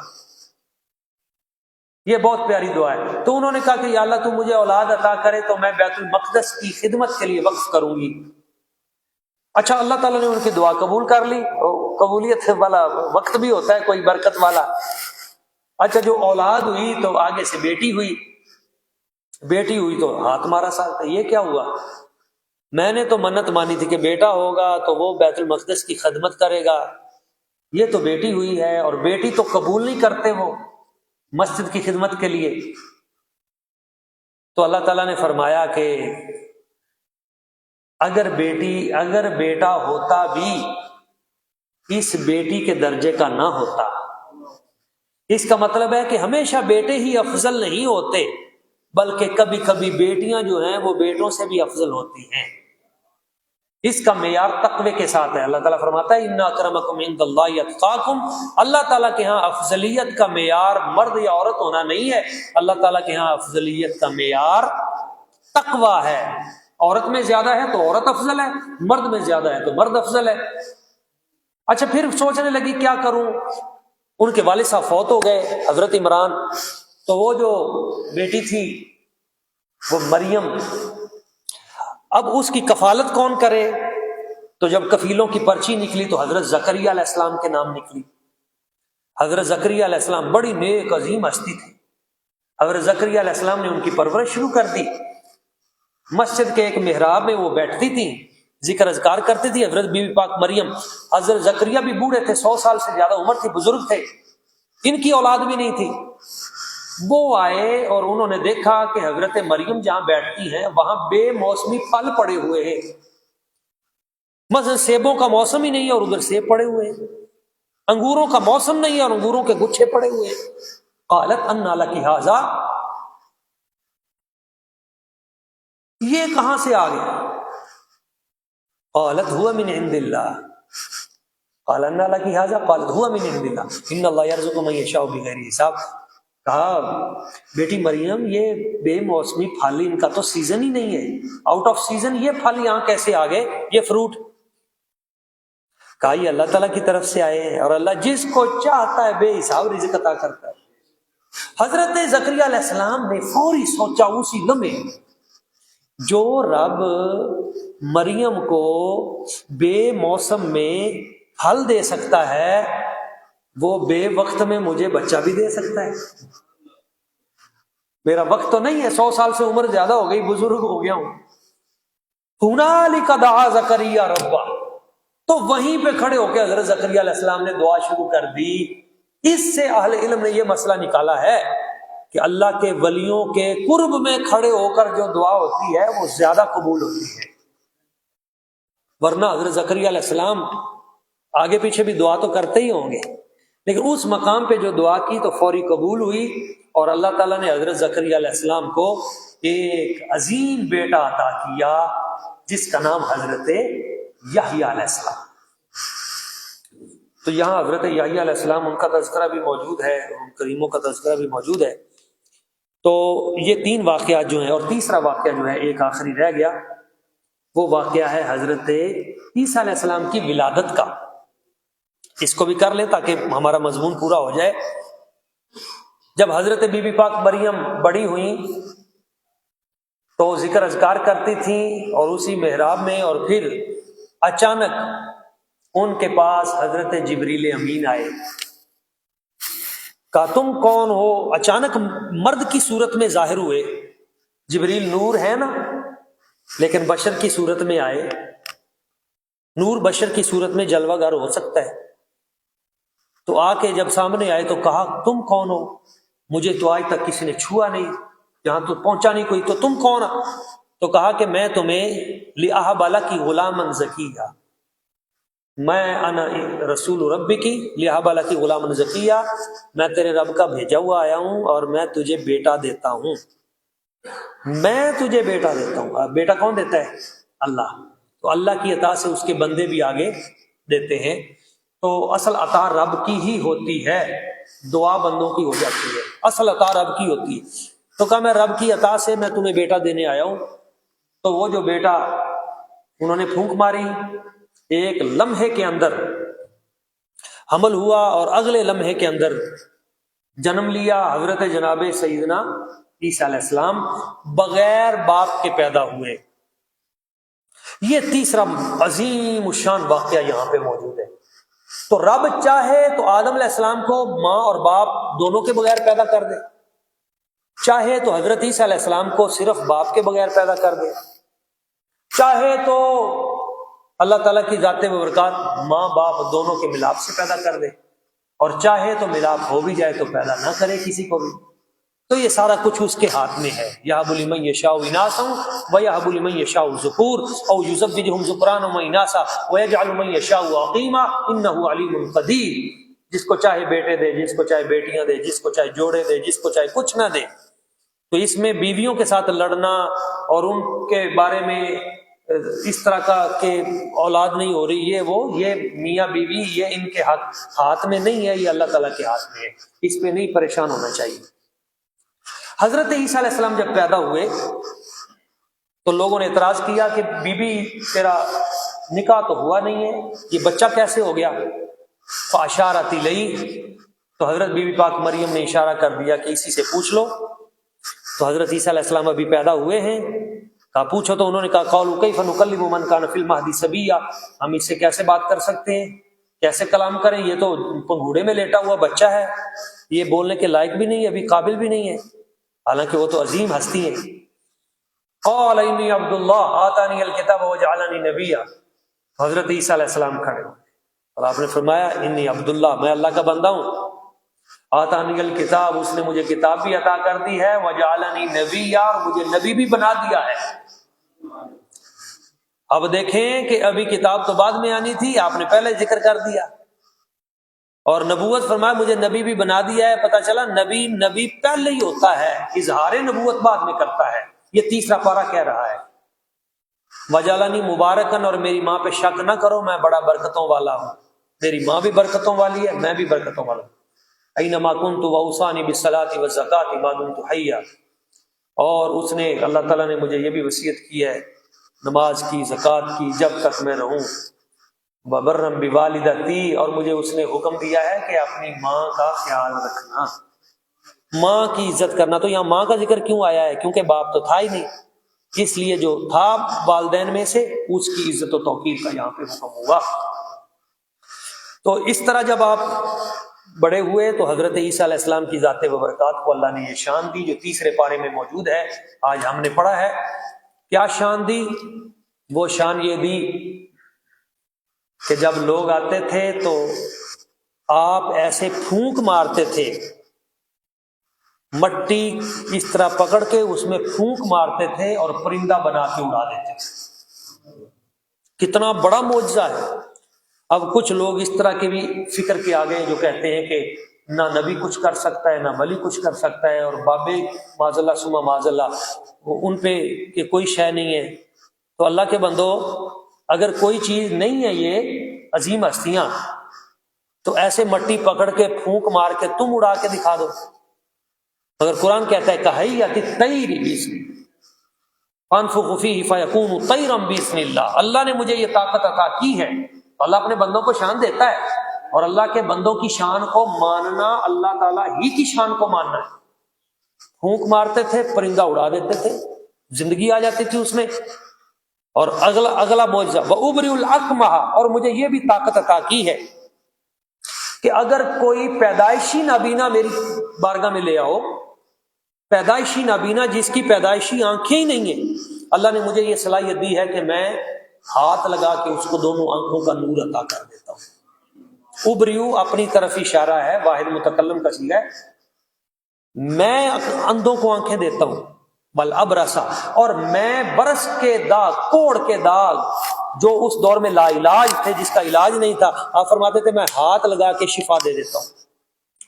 یہ بہت پیاری دعا ہے۔ تو انہوں نے کہا کہ یا اللہ تو مجھے اولاد عطا کرے تو میں بیت المقدس کی خدمت کے لیے وقف کروں گی۔ اچھا، اللہ تعالیٰ نے ان کی دعا قبول کر لی، قبولیت والا وقت بھی ہوتا ہے کوئی برکت والا۔ اچھا، جو اولاد ہوئی تو آگے سے بیٹی ہوئی، بیٹی ہوئی تو ہاتھ مارا ساتھ، یہ کیا ہوا؟ میں نے تو منت مانی تھی کہ بیٹا ہوگا تو وہ بیت المقدس کی خدمت کرے گا، یہ تو بیٹی ہوئی ہے، اور بیٹی تو قبول نہیں کرتے وہ مسجد کی خدمت کے لیے۔ تو اللہ تعالیٰ نے فرمایا کہ اگر بیٹا ہوتا بھی اس بیٹی کے درجے کا نہ ہوتا، اس کا مطلب ہے کہ ہمیشہ بیٹے ہی افضل نہیں ہوتے، بلکہ کبھی کبھی بیٹیاں جو ہیں وہ بیٹوں سے بھی افضل ہوتی ہیں۔ اس کا معیار تقوی کے ساتھ ہے۔ اللہ تعالیٰ فرماتا ہے ان اکرمکم عند اللہ اتقاکم، اللہ تعالیٰ کے ہاں افضلیت کا معیار مرد یا عورت ہونا نہیں ہے، اللہ تعالیٰ کے ہاں افضلیت کا معیار تقوی ہے۔ عورت میں زیادہ ہے تو عورت افضل ہے، مرد میں زیادہ ہے تو مرد افضل ہے۔ اچھا، پھر سوچنے لگی کیا کروں، ان کے والد صاحب فوت ہو گئے، حضرت عمران، تو وہ جو بیٹی تھی وہ مریم، اب اس کی کفالت کون کرے؟ تو جب کفیلوں کی پرچی نکلی تو حضرت زکریا علیہ السلام کے نام نکلی۔ حضرت زکریا علیہ السلام بڑی نیک عظیم ہستی تھی، حضرت زکریا علیہ السلام نے ان کی پرورش شروع کر دی۔ مسجد کے ایک محراب میں وہ بیٹھتی تھی، ذکر اذکار کرتی تھی۔ حضرت بی بی پاک مریم، حضرت زکریا بھی بوڑھے تھے، 100 سال سے زیادہ عمر تھی، بزرگ تھے، ان کی اولاد بھی نہیں تھی۔ وہ آئے اور انہوں نے دیکھا کہ حضرت مریم جہاں بیٹھتی ہیں وہاں بے موسمی پھل پڑے ہوئے ہیں، مثلا سیبوں کا موسم ہی نہیں ہے اور ادھر سیب پڑے ہوئے ہیں، انگوروں کا موسم نہیں ہے اور انگوروں کے گچھے پڑے ہوئے ہیں۔ قالت انا لک ھذا، یہ کہاں سے آ گیا؟ قالت هو من عند اللہ، قال انا لک ھذا، قالت هو من عند اللہ ان اللہ یرزق من یشاء بغیر حساب۔ کہا بیٹی مریم یہ بے موسمی پھل ان کا تو سیزن ہی نہیں ہے، آؤٹ آف سیزن یہ پھل یہاں کیسے آ گئے، یہ فروٹ؟ کہا یہ اللہ تعالیٰ کی طرف سے آئے ہیں، اور اللہ جس کو چاہتا ہے بے حساب رزق عطا کرتا ہے۔ حضرت زکریا علیہ السلام نے فوری سوچا اسی لمحے، جو رب مریم کو بے موسم میں پھل دے سکتا ہے وہ بے وقت میں مجھے بچہ بھی دے سکتا ہے۔ میرا وقت تو نہیں ہے، 100 سال سے عمر زیادہ ہو گئی، بزرگ ہو گیا ہوں۔ ہنالک دعا زکریا ربا، تو وہیں پہ کھڑے ہو کے حضرت زکریا علیہ السلام نے دعا شروع کر دی۔ اس سے اہل علم نے یہ مسئلہ نکالا ہے کہ اللہ کے ولیوں کے قرب میں کھڑے ہو کر جو دعا ہوتی ہے وہ زیادہ قبول ہوتی ہے، ورنہ حضرت زکریا علیہ السلام آگے پیچھے بھی دعا تو کرتے ہی ہوں گے، لیکن اس مقام پہ جو دعا کی تو فوری قبول ہوئی، اور اللہ تعالیٰ نے حضرت زکریا علیہ السلام کو ایک عظیم بیٹا عطا کیا جس کا نام حضرت یحییٰ علیہ السلام۔ تو یہاں حضرت یحییٰ علیہ السلام ان کا تذکرہ بھی موجود ہے، ان کریموں کا تذکرہ بھی موجود ہے۔ تو یہ 3 واقعات جو ہیں، اور تیسرا واقعہ جو ہے ایک آخری رہ گیا، وہ واقعہ ہے حضرت عیسیٰ علیہ السلام کی ولادت کا۔ اس کو بھی کر لیں تاکہ ہمارا مضمون پورا ہو جائے۔ جب حضرت بی بی پاک مریم بڑی ہوئیں تو ذکر اذکار کرتی تھیں اور اسی محراب میں، اور پھر اچانک ان کے پاس حضرت جبریل امین آئے، کہا تم کون ہو؟ اچانک مرد کی صورت میں ظاہر ہوئے، جبریل نور ہے نا، لیکن بشر کی صورت میں آئے۔ نور بشر کی صورت میں جلوہ گر ہو سکتا ہے، تو آ کے جب سامنے آئے تو کہا تم کون ہو؟ مجھے تو آج تک کسی نے چھوا نہیں، یہاں تو پہنچا نہیں کوئی، تو تم کون ہو؟ تو کہا کہ میں تمہیں لِأَهَبَ لَكِ غُلَامًا زَكِيًّا، میں انا رسول ربی کی لہٰذا لکی غلام زکیہ، میں تیرے رب کا بھیجا ہوا آیا ہوں اور میں تجھے بیٹا دیتا ہوں، میں تجھے بیٹا دیتا ہوں۔ اب بیٹا کون دیتا ہے؟ اللہ۔ تو اللہ کی عطا سے اس کے بندے بھی آگے دیتے ہیں، تو اصل عطا رب کی ہی ہوتی ہے، دعا بندوں کی ہو جاتی ہے، اصل عطا رب کی ہوتی ہے۔ تو کہا میں رب کی عطا سے میں تمہیں بیٹا دینے آیا ہوں۔ تو وہ جو بیٹا انہوں نے پھونک ماری، ایک لمحے کے اندر حمل ہوا اور اگلے لمحے کے اندر جنم لیا حضرت جناب سیدنا عیسیٰ علیہ السلام، بغیر باپ کے پیدا ہوئے۔ یہ تیسرا عظیم الشان واقعہ یہاں پہ موجود ہے۔ تو رب چاہے تو آدم علیہ السلام کو ماں اور باپ دونوں کے بغیر پیدا کر دے، چاہے تو حضرت عیسیٰ علیہ السلام کو صرف باپ کے بغیر پیدا کر دے، چاہے تو اللہ تعالیٰ کی ذات و برکات ماں باپ دونوں کے ملاپ سے پیدا کر دے، اور چاہے تو ملاپ ہو بھی جائے تو پیدا نہ کرے کسی کو بھی۔ تو یہ سارا کچھ اس کے ہاتھ میں ہے۔ یہب لمن یشاء اناثا ویہب لمن یشاء الذکور او یزوجہم ذکرانا واناثا ویجعل من یشاء عقیما انہ علیم قدیر۔ جس کو چاہے بیٹے دے، جس کو چاہے بیٹیاں دے، جس کو چاہے جوڑے دے، جس کو چاہے کچھ نہ دے۔ تو اس میں بیویوں کے ساتھ لڑنا اور ان کے بارے میں اس طرح کا کہ اولاد نہیں ہو رہی، یہ میاں بیوی یہ ان کے ہاتھ میں نہیں ہے، یہ اللہ تعالیٰ کے ہاتھ میں ہے، اس پہ نہیں پریشان ہونا چاہیے۔ حضرت عیسیٰ علیہ السلام جب پیدا ہوئے تو لوگوں نے اعتراض کیا کہ بی بی تیرا نکاح تو ہوا نہیں ہے، یہ بچہ کیسے ہو گیا؟ فاشارت الیہ، تو حضرت بی بی پاک مریم نے اشارہ کر دیا کہ اسی سے پوچھ لو۔ تو حضرت عیسیٰ علیہ السلام ابھی پیدا ہوئے ہیں، کہا پوچھو، تو انہوں نے کہا قالوا کیف نکلم من کان فی المہد صبیا، ہم اس سے کیسے بات کر سکتے ہیں، کیسے کلام کریں، یہ تو پنگھوڑے میں لیٹا ہوا بچہ ہے، یہ بولنے کے لائق بھی نہیں ہے، ابھی قابل بھی نہیں ہے، حالانکہ وہ تو عظیم ہستی ہے۔ قال انی عبد اللہ آتانی الکتاب وجعلنی نبیا، حضرت عیسیٰ علیہ السلام کھڑے اور آپ نے فرمایا انی عبد اللہ، میں اللہ کا بندہ ہوں، آتانی الکتاب، اس نے مجھے کتاب بھی عطا کر دی ہے، وجعلنی نبیا، اور مجھے نبی بھی بنا دیا ہے۔ اب دیکھیں کہ ابھی کتاب تو بعد میں آنی تھی، آپ نے پہلے ذکر کر دیا، اور نبوت فرمایا مجھے نبی بھی بنا دیا ہے۔ پتہ چلا نبی پہلے ہی ہوتا ہے، اظہار نبوت بعد میں کرتا ہے۔ یہ تیسرا پارہ کہہ رہا ہے وجعلنی مبارکن، اور میری ماں پہ شک نہ کرو، میں بڑا برکتوں والا ہوں، میری ماں بھی برکتوں والی ہے، میں بھی برکتوں والا ہوں۔ اینما کنت واوصانی بالصلاۃ والزکاۃ ما دمت حیا، اور اس نے اللہ تعالیٰ نے مجھے یہ بھی وصیت کی ہے نماز کی، زکوٰۃ کی، جب تک میں رہوں، وبرم بوالدتی، اور مجھے اس نے حکم دیا ہے کہ اپنی ماں کا خیال رکھنا، ماں کی عزت کرنا۔ تو یہاں ماں کا ذکر کیوں آیا ہے؟ کیونکہ باپ تو تھا ہی نہیں، اس لیے جو تھا والدین میں سے اس کی عزت و توقیر کا یہاں پہ حکم ہوا۔ تو اس طرح جب آپ بڑے ہوئے تو حضرت عیسیٰ علیہ السلام کی ذات و برکات کو اللہ نے یہ شان دی جو تیسرے پارے میں موجود ہے، آج ہم نے پڑھا ہے۔ کیا شان دی؟ وہ شان یہ دی کہ جب لوگ آتے تھے تو آپ ایسے پھونک مارتے تھے، مٹی اس طرح پکڑ کے اس میں پھونک مارتے تھے اور پرندہ بنا کے اڑا دیتے تھے۔ کتنا بڑا معجزہ ہے۔ اب کچھ لوگ اس طرح کے بھی فکر کے آگے جو کہتے ہیں کہ نہ نبی کچھ کر سکتا ہے، نہ ولی کچھ کر سکتا ہے، اور بابے معاذ اللہ ثم معاذ اللہ ان پہ کہ کوئی شے نہیں ہے۔ تو اللہ کے بندو، اگر کوئی چیز نہیں ہے یہ عظیم ہستیاں، تو ایسے مٹی پکڑ کے پھونک مار کے تم اڑا کے دکھا دو۔ اگر قرآن کہتا ہے کہیّۃ الطیر بإذن فانفخ فیہ فیکون طیرا بإذن اللہ، اللہ نے مجھے یہ طاقت عطا کی ہے۔ اللہ اپنے بندوں کو شان دیتا ہے، اور اللہ کے بندوں کی شان کو ماننا اللہ تعالیٰ ہی کی شان کو ماننا ہے۔ پھونک مارتے تھے، پرندہ اڑا دیتے تھے، زندگی آ جاتی تھی اس میں۔ اور اگلا معجزہ وَأُبْرِئُ الْأَكْمَحَ، اور مجھے یہ بھی طاقت عطا کی ہے کہ اگر کوئی پیدائشی نابینا میری بارگاہ میں لے آؤ، پیدائشی نابینا جس کی پیدائشی آنکھیں ہی نہیں ہیں، اللہ نے مجھے یہ صلاحیت دی ہے کہ میں ہاتھ لگا کے اس کو دونوں آنکھوں کا نور عطا کر دیتا ہوں۔ ابریو اپنی طرف اشارہ ہے، واحد متکلم کا صیغہ ہے، میں اندھوں کو آنکھیں دیتا ہوں، بل ابرسا، اور میں برس کے داغ، کوڑ کے داغ جو اس دور میں لا علاج تھے، جس کا علاج نہیں تھا، آپ فرماتے تھے میں ہاتھ لگا کے شفا دے دیتا ہوں،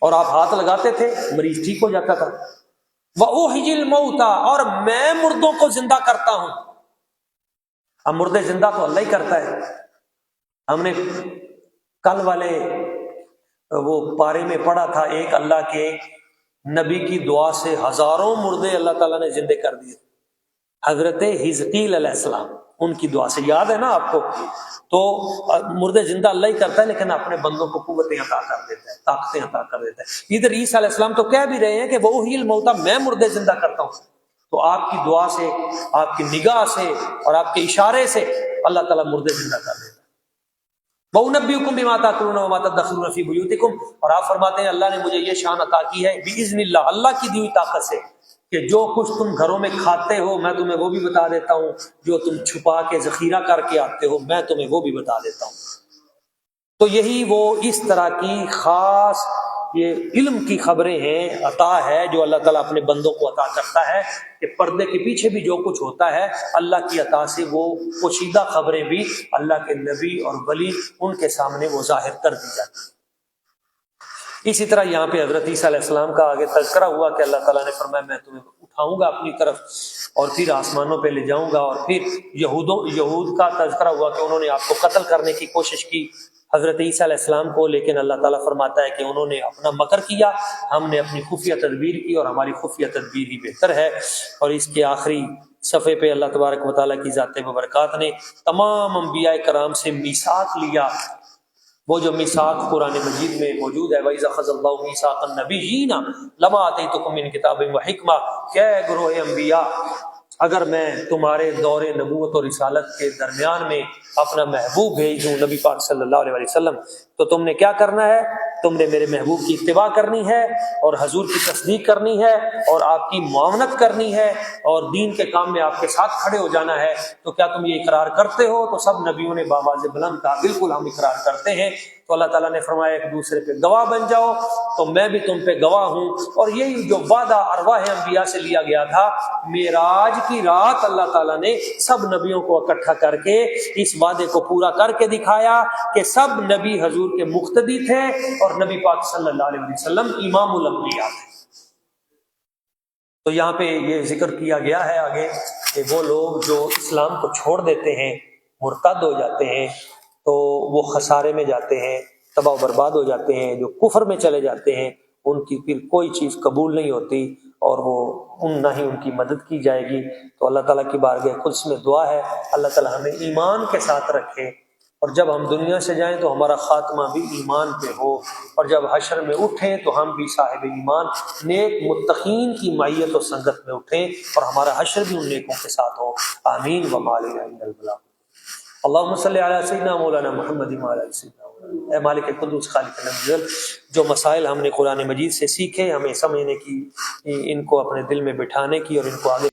اور آپ ہاتھ لگاتے تھے، مریض ٹھیک ہو جاتا تھا۔ وَأُحْيِي الْمَوْتَى، اور میں مردوں کو زندہ کرتا ہوں۔ اب مردے زندہ تو اللہ ہی کرتا ہے۔ ہم نے کل والے وہ پارے میں پڑھا تھا، ایک اللہ کے نبی کی دعا سے ہزاروں مردے اللہ تعالیٰ نے زندے کر دیے، حضرت حزقیل علیہ السلام، ان کی دعا سے، یاد ہے نا آپ کو؟ تو مردے زندہ اللہ ہی کرتا ہے، لیکن اپنے بندوں کو قوتیں عطا کر دیتا ہے، طاقتیں عطا کر دیتا ہے۔ ادھر عیسیٰ علیہ السلام تو کہہ بھی رہے ہیں کہ وہ احیی الموتیٰ، میں مردے زندہ کرتا ہوں۔ تو آپ کی دعا سے، آپ کی نگاہ سے اور آپ کے اشارے سے اللہ تعالیٰ مردے زندہ کر دیتا ہے۔ وَأُنَبِّئُكُم بِمَا تَأْكُلُونَ وَمَا تَدَّخِرُونَ فِي بُيُوتِكُمْ، اور آپ فرماتے ہیں اللہ نے مجھے یہ شان عطا کی ہے بِإِذْنِ اللہ، اللہ کی دی ہوئی طاقت سے، کہ جو کچھ تم گھروں میں کھاتے ہو میں تمہیں وہ بھی بتا دیتا ہوں، جو تم چھپا کے ذخیرہ کر کے آتے ہو میں تمہیں وہ بھی بتا دیتا ہوں۔ تو یہی وہ اس طرح کی خاص یہ علم کی خبریں ہیں، عطا ہے جو اللہ تعالیٰ اپنے بندوں کو عطا کرتا ہے، کہ پردے کے پیچھے بھی جو کچھ ہوتا ہے اللہ کی عطا سے وہ پوشیدہ خبریں بھی اللہ کے نبی اور ولی ان کے سامنے وہ ظاہر کر دی جاتی ہیں۔ اسی طرح یہاں پہ حضرت عیسیٰ علیہ السلام کا آگے تذکرہ ہوا کہ اللہ تعالیٰ نے فرمایا میں تمہیں اٹھاؤں گا اپنی طرف اور پھر آسمانوں پہ لے جاؤں گا، اور پھر یہود کا تذکرہ ہوا کہ انہوں نے آپ کو قتل کرنے کی کوشش کی، حضرت عیسیٰ علیہ السلام کو، لیکن اللہ تعالیٰ فرماتا ہے کہ انہوں نے اپنا مکر کیا، ہم نے اپنی خفیہ تدبیر کی اور ہماری خفیہ تدبیر ہی بہتر ہے۔ اور اس کے آخری صفحے پہ اللہ تبارک و تعالیٰ کی ذات مبارکات نے تمام انبیاء کرام سے میثاق لیا، وہ جو میثاق قرآن مجید میں موجود ہے، وَإِذَا أَخَذَ اللَّهُ مِيثَاقَ النَّبِيِّينَ لَمَا آتَيْتُكُم مِّن كِتَابٍ وَحِكْمَةٍ، کہ گروہ انبیاء اگر میں تمہارے دور نبوت اور رسالت کے درمیان میں اپنا محبوب بھیج دوں نبی پاک صلی اللہ علیہ وسلم، تو تم نے کیا کرنا ہے؟ تم نے میرے محبوب کی اتباع کرنی ہے اور حضور کی تصدیق کرنی ہے اور آپ کی معاونت کرنی ہے اور دین کے کام میں آپ کے ساتھ کھڑے ہو جانا ہے۔ تو کیا تم یہ اقرار کرتے ہو؟ تو سب نبیوں نے بآواز بلند کہا بالکل ہم اقرار کرتے ہیں۔ تو اللہ تعالیٰ نے فرمایا ایک دوسرے پہ گواہ بن جاؤ، تو میں بھی تم پہ گواہ ہوں۔ اور یہی جو وعدہ ارواح انبیاء سے لیا گیا تھا، معراج کی رات اللہ تعالیٰ نے سب نبیوں کو اکٹھا کر کے اس وعدے کو پورا کر کے دکھایا کہ سب نبی حضور کے مقتدی تھے اور نبی پاک صلی اللہ علیہ وسلم امام الانبیاء تھے۔ تو یہاں پہ یہ ذکر کیا گیا ہے آگے کہ وہ لوگ جو اسلام کو چھوڑ دیتے ہیں، مرتد ہو جاتے ہیں، تو وہ خسارے میں جاتے ہیں، تباہ و برباد ہو جاتے ہیں۔ جو کفر میں چلے جاتے ہیں ان کی پھر کوئی چیز قبول نہیں ہوتی اور وہ نہ ہی ان کی مدد کی جائے گی۔ تو اللہ تعالیٰ کی بارگاہ قدس میں دعا ہے اللہ تعالیٰ ہمیں ایمان کے ساتھ رکھے، اور جب ہم دنیا سے جائیں تو ہمارا خاتمہ بھی ایمان پہ ہو، اور جب حشر میں اٹھیں تو ہم بھی صاحب ایمان نیک متقین کی معیت و سنگت میں اٹھیں، اور ہمارا حشر بھی ان نیکوں کے ساتھ ہو۔ آمین وما علینا الا البلاغ۔ اللہم صلی علی سیدنا مولانا محمد وعلی آل سیدنا مولانا۔ اے مالک قدوس خالق نبی، جو مسائل ہم نے قرآن مجید سے سیکھے ہمیں سمجھنے کی، ان کو اپنے دل میں بٹھانے کی اور ان کو آگے